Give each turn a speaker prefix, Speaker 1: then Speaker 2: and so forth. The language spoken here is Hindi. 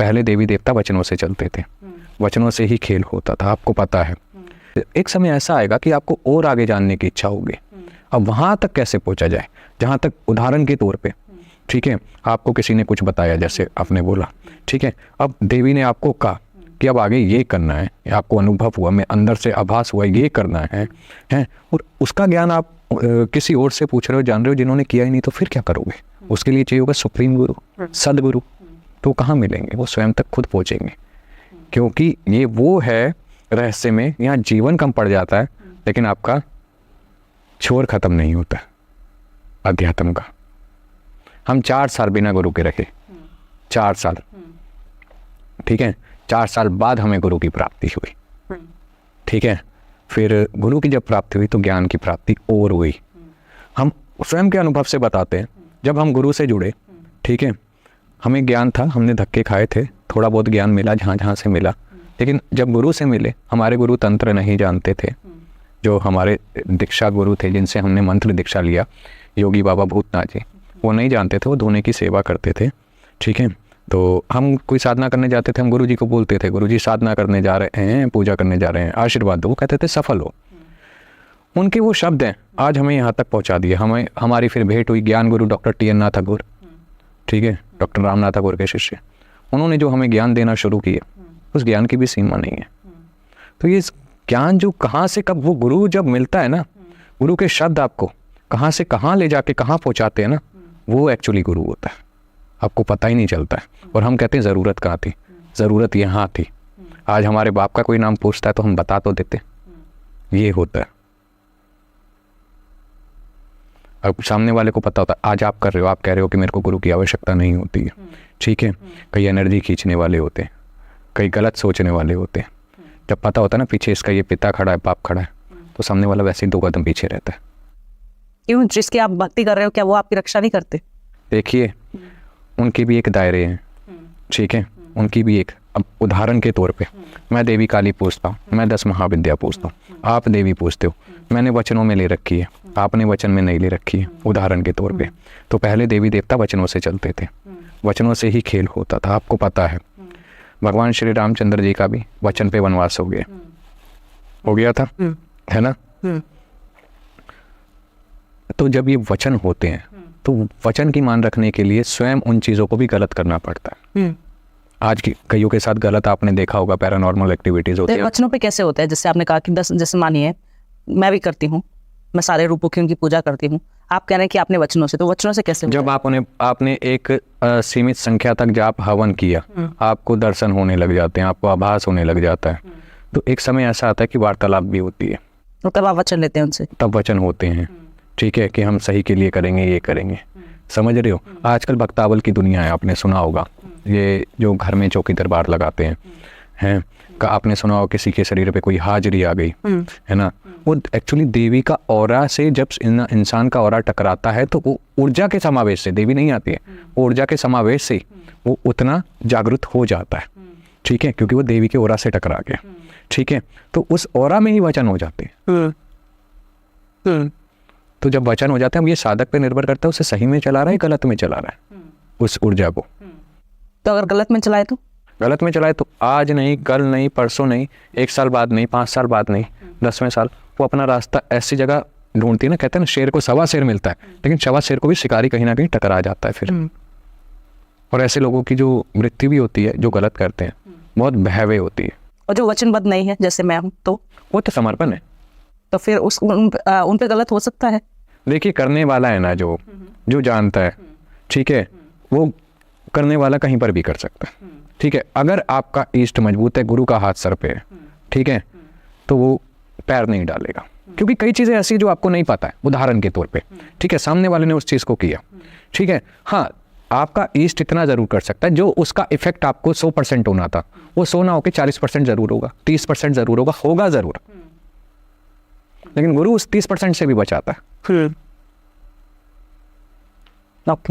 Speaker 1: पहले देवी देवता वचनों से चलते थे, वचनों से ही खेल होता था, आपको पता है। एक समय ऐसा आएगा कि आपको और आगे जानने की इच्छा होगी। अब वहाँ तक कैसे पहुँचा जाए, जहाँ तक उदाहरण के तौर पे, ठीक है, आपको किसी ने कुछ बताया, जैसे आपने बोला, ठीक है, अब देवी ने आपको कहा कि अब आगे ये करना है, आपको अनुभव हुआ, मैं अंदर से आभास हुआ ये करना है, और उसका ज्ञान आप किसी और से पूछ रहे हो, जान रहे हो, जिन्होंने किया ही नहीं, तो फिर क्या करोगे? उसके लिए चाहिए होगा सुप्रीम गुरु, सदगुरु। तो कहाँ मिलेंगे? वो स्वयं तक खुद पहुँचेंगे, क्योंकि ये वो है रहस्य में, यहाँ जीवन कम पड़ जाता है लेकिन आपका छोर खत्म नहीं होता अध्यात्म का। हम 4 साल बिना गुरु के रहे, 4 साल, ठीक है, 4 साल बाद हमें गुरु की प्राप्ति हुई, ठीक है। फिर गुरु की जब प्राप्ति हुई तो ज्ञान की प्राप्ति और हुई। हम स्वयं के अनुभव से बताते हैं, जब हम गुरु से जुड़े, ठीक है, हमें ज्ञान था, हमने धक्के खाए थे, थोड़ा बहुत ज्ञान मिला जहाँ जहाँ से मिला, लेकिन जब गुरु से मिले, हमारे गुरु तंत्र नहीं जानते थे, जो हमारे दीक्षा गुरु थे जिनसे हमने मंत्र दीक्षा लिया, योगी बाबा भूतनाथ जी, वो नहीं जानते थे, वो धोने की सेवा करते थे, ठीक है। तो हम कोई साधना करने जाते थे, हम गुरु जी को बोलते थे, गुरु जी साधना करने जा रहे हैं, पूजा करने जा रहे हैं, आशीर्वाद दो। वो कहते थे सफल हो। उनके वो शब्द हैं आज हमें यहाँ तक पहुँचा दिए। हमारी फिर भेंट हुई ज्ञान गुरु doctor T N Nath Thakur, ठीक है, डॉक्टर रामनाथ ठाकुर के शिष्य। उन्होंने जो हमें ज्ञान देना शुरू किया, उस ज्ञान की भी सीमा नहीं है। तो ये ज्ञान जो कहाँ से कब, वो गुरु जब मिलता है ना, गुरु के शब्द आपको कहाँ से कहाँ ले जाके कहाँ पहुँचाते हैं ना, वो एक्चुअली गुरु होता है, आपको पता ही नहीं चलता है। और हम कहते हैं ज़रूरत कहाँ थी, ज़रूरत यहाँ थी। आज हमारे बाप का कोई नाम पूछता है तो हम बता तो देते, ये होता है। अब सामने वाले को पता होता है, आज आप कर रहे हो, आप कह रहे हो कि मेरे को गुरु की आवश्यकता नहीं होती है, ठीक है। कई एनर्जी खींचने वाले होते हैं, कई गलत सोचने वाले होते हैं। जब पता होता है ना पीछे इसका ये पिता खड़ा है, बाप खड़ा है, तो सामने वाला वैसे ही 2 कदम पीछे रहता है।
Speaker 2: क्यों? जिसकी आप भक्ति कर रहे हो, क्या वो आपकी रक्षा नहीं करते?
Speaker 1: देखिए, उनके भी एक दायरे हैं, ठीक है, उनकी भी एक, अब उदाहरण के तौर पे मैं देवी काली पूछता हूँ, मैं 10 महाविद्या पूछता हूँ, आप देवी पूछते हो, मैंने वचनों में ले रखी है, आपने वचन में नहीं ले रखी है, उदाहरण के तौर पे। तो पहले देवी देवता वचनों से चलते थे, वचनों से ही खेल होता था, आपको पता है। भगवान श्री रामचंद्र जी का भी वचन पे वनवास हो गया था, है ना। तो जब ये वचन होते हैं तो वचन की मान रखने के लिए स्वयं उन चीज़ों को भी गलत करना पड़ता है। आज की कईयों के साथ गलत आपने देखा होगा, पैरानॉर्मल एक्टिविटीज होती है।
Speaker 2: वचनों पे कैसे होता है? जैसे आपने कहा कि 10, जैसे मानिए मैं भी करती हूँ, मैं सारे रूपों की उनकी पूजा करती हूँ, आप कह रहे हैं कि आपने वचनों से, तो वचनों से कैसे?
Speaker 1: जब आपने एक सीमित संख्या तक जाप हवन किया, आपको दर्शन होने लग जाते हैं, आपको आभास होने लग जाता है, तो एक समय ऐसा आता है कि वार्तालाप भी होती है,
Speaker 2: तो तब आप वचन लेते हैं उनसे,
Speaker 1: तब वचन होते हैं, ठीक है, कि हम सही के लिए करेंगे, ये करेंगे, समझ रहे हो। आजकल भक्तावल की दुनिया है, आपने सुना होगा, ये जो घर में चौकी दरबार लगाते हैं, आपने सुना होगा किसी के शरीर पे कोई हाजिरी आ गई, है ना, वो एक्चुअली देवी का ऑरा से, जब इंसान का ऑरा टकराता है तो वो ऊर्जा के समावेश से, देवी नहीं आती है, ऊर्जा के समावेश से वो उतना जागृत हो जाता है, ठीक है, क्योंकि वो देवी के ऑरा से टकरा गया, ठीक है। तो उस ऑरा में ही वचन हो जाते हैं। तो जब वचन हो जाते हैं, ये साधक पे निर्भर करता है, उसे सही में चला रहा है, गलत में चला रहा है उस ऊर्जा को।
Speaker 2: तो अगर गलत में चलाए तो?
Speaker 1: गलत में चलाए तो आज नहीं, कल नहीं, परसों नहीं, 1 साल बाद नहीं, 5 साल बाद नहीं, 10वें साल वो अपना रास्ता ऐसी जगह ढूंढती है ना, कहते हैं ना शेर को 1.25 शेर मिलता है, लेकिन 1.25 शेर को भी शिकारी कहीं ना कहीं टकरा जाता है फिर। और ऐसे लोगों की जो मृत्यु भी होती है, जो गलत करते हैं, बहुत भयावह होती है।
Speaker 2: और जो वचनबद्ध नहीं है, जैसे मैं हूँ, तो
Speaker 1: वो तो समर्पण है,
Speaker 2: तो फिर उन पे गलत हो सकता है।
Speaker 1: देखिए, करने वाला है ना, जो जानता है, ठीक है, वो करने वाला कहीं पर भी कर सकता है, ठीक है। अगर आपका इष्ट मजबूत है, गुरु का हाथ सर पे है, ठीक है, तो वो पैर नहीं डालेगा, क्योंकि कई चीज़ें ऐसी जो आपको नहीं पता है, उदाहरण के तौर पे, ठीक है, सामने वाले ने उस चीज़ को किया, ठीक है। हाँ, आपका इष्ट इतना ज़रूर कर सकता है, जो उसका इफेक्ट आपको 100% होना था, वो 100 ना होकर 40% ज़रूर होगा, 30% ज़रूर होगा ज़रूर, लेकिन गुरु उस 30% से भी बचाता है।
Speaker 2: ओके।